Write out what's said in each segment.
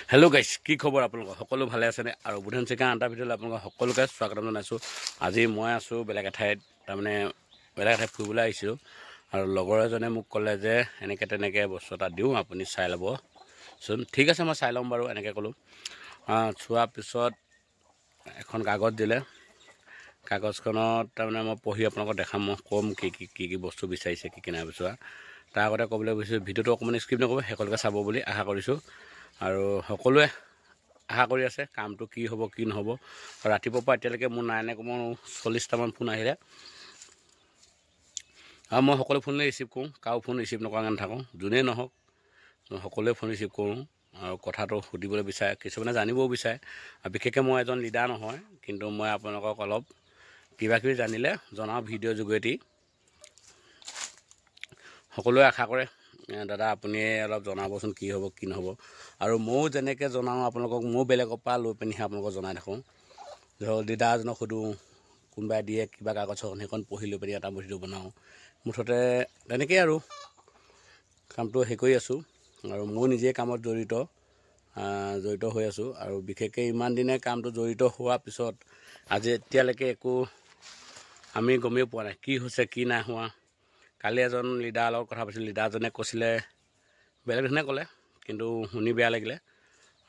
Hello' গাইছ, কি খবৰ আপোনালোকৰ? সকলো ভালে আছেনে? আৰু বুধন চিকা আনটা ভিডিঅ'লৈ আপোনালোকক সকলোকে স্বাগতম জনাইছোঁ। আজি মই আছোঁ বেলেগ এঠাইত, তাৰমানে বেলেগ এঠাইত ফুৰিবলৈ আহিছোঁ। আৰু লগৰ এজনে মোক ক'লে যে এনেকৈ তেনেকৈ বস্তু এটা দিওঁ, আপুনি চাই ল'বচোন। ঠিক আছে, মই চাই ল'ম বাৰু, এনেকৈ ক'লোঁ। চোৱাৰ পিছত এখন কাগজ দিলে। কাগজখনত তাৰমানে মই পঢ়ি আপোনালোকক দেখাম, মই ক'ম কি বস্তু বিচাৰিছে, কি নাই বিচৰা। তাৰ আগতে ক'বলৈ বিচাৰিছোঁ, ভিডিঅ'টো অকণমান স্কিপ নকৰিব, শেষলৈকে চাব বুলি আশা কৰিছোঁ। আৰু সকলোৱে আশা কৰি আছে কামটো কি হ'ব কি নহ'ব। ৰাতিপুৱাৰ পৰা এতিয়ালৈকে মোৰ নাই কমেও 40টামান ফোন আহিলে, আৰু মই সকলো ফোনে ৰিচিভ কৰোঁ, কাৰো ফোন ৰিচিভ নকৰাকৈ নাথাকোঁ। যোনেই নহওক মই সকলোৱে ফোন ৰিচিভ কৰোঁ। আৰু কথাটো সুধিবলৈ বিচাৰে, কিছুমানে জানিবও বিচাৰে। আৰু বিশেষকৈ মই এজন লিডাৰ নহয়, কিন্তু মই আপোনালোকক অলপ কিবাকিবি জানিলে জনাওঁ ভিডিঅ'ৰ যোগেদি। সকলোৱে আশা কৰে দাদা আপুনি অলপ জনাবচোন কি হ'ব কি নহ'ব। আৰু ময়ো যেনেকৈ জনাওঁ আপোনালোকক, ময়ো বেলেগৰ পৰা লৈ পিনিহে আপোনালোকক জনাই থাকোঁ। ধৰক লিডাৰ এজনক সোধোঁ, কোনোবাই দিয়ে কিবা কাগজখন, সেইখন পঢ়ি লৈ পিনি এটা ভিডিঅ' বনাওঁ। মুঠতে তেনেকেই আৰু কামটো কৰি আছোঁ। আৰু মই নিজেই কামত জড়িত হৈ আছোঁ। আৰু বিশেষকৈ ইমান দিনে কামটো জড়িত হোৱাৰ পিছত আজি এতিয়ালৈকে একো আমি গমেই পোৱা নাই কি হৈছে কি নাই হোৱা। কালি এজন লিডাৰৰ লগত কথা পাতিছিলোঁ, লিডাৰজনে কৈছিলে বেলেগ ধৰণে ক'লে, কিন্তু শুনি বেয়া লাগিলে।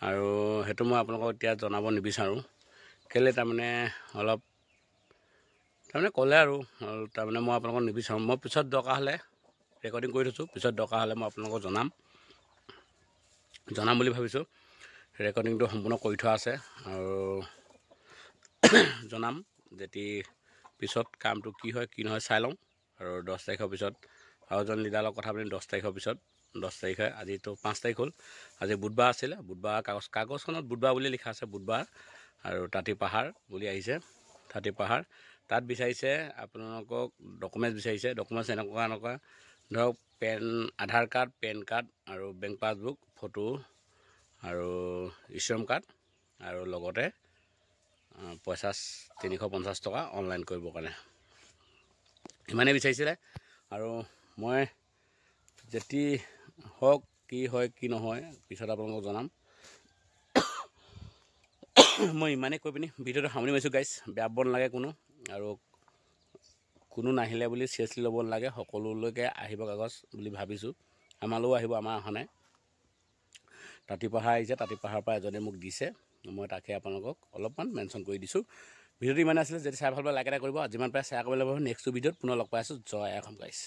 আৰু সেইটো মই আপোনালোকক এতিয়া জনাব নিবিচাৰোঁ, কেলৈ তাৰমানে অলপ ক'লে আৰু তাৰমানে মই আপোনালোকক নিবিচাৰোঁ। মই পিছত দৰকাৰ হ'লে ৰেকৰ্ডিং কৰি থৈছোঁ, পিছত দৰকাৰ হ'লে মই আপোনালোকক জনাম বুলি ভাবিছোঁ। ৰেকৰ্ডিংটো সম্পূৰ্ণ কৰি থোৱা আছে, আৰু জনাম যেতিয়া পিছত কামটো কি হয় কি নহয় চাই লওঁ। আৰু 10 তাৰিখৰ পিছত আৰু এজন লিডাৰৰ লগত কথা পাতিম। 10 তাৰিখৰ পিছত, 10 তাৰিখে, আজিতো 5 তাৰিখ হ'ল, আজি বুধবাৰ আছিলে। বুধবাৰ কাগজখনত বুধবাৰ বুলি লিখা আছে, বুধবাৰ। আৰু তাঁতি পাহাৰ বুলি আহিছে, তাঁতি পাহাৰ। তাত বিচাৰিছে আপোনালোকক ডকুমেণ্টছ বিচাৰিছে। ডকুমেণ্টছ এনেকুৱা ধৰক আধাৰ কাৰ্ড, পেন কাৰ্ড, আৰু বেংক পাছবুক, ফটো, আৰু শ্ৰম কাৰ্ড, আৰু লগতে পইচা 350 টকা অনলাইন কৰিবৰ কাৰণে, ইমানেই বিচাৰিছিলে। আৰু মই যেতিয়া হওক কি হয় কি নহয় পিছত আপোনালোকক জনাম। মই ইমানেই কৈ পিনি ভিডিঅ'টো সামৰি মাৰিছোঁ গাইছ। বেয়া পাব নালাগে কোনো, আৰু কোনো নাহিলে বুলি চিৰিয়াছলি ল'ব নালাগে। সকলোলৈকে আহিব কাগজ বুলি ভাবিছোঁ। আমালৈও আহিব, আমাৰ অহা নাই। তাঁতি পাহাৰ আহিছে, তাঁতি পাহাৰৰ পৰা এজনে মোক দিছে, মই তাকে আপোনালোকক অলপমান মেনশ্যন কৰি দিছোঁ। ভিডিঅ'টো ইমানে আছিলে, যদি চাই ভাল পায় লাইক এটা কৰিব, যিমান পাৰে শ্বেয়াৰ কৰিব লাগিব। নেক্সট ভিডিঅ'ত পুনৰ লগ পাই আছোঁ। জয় অসম গাইছ।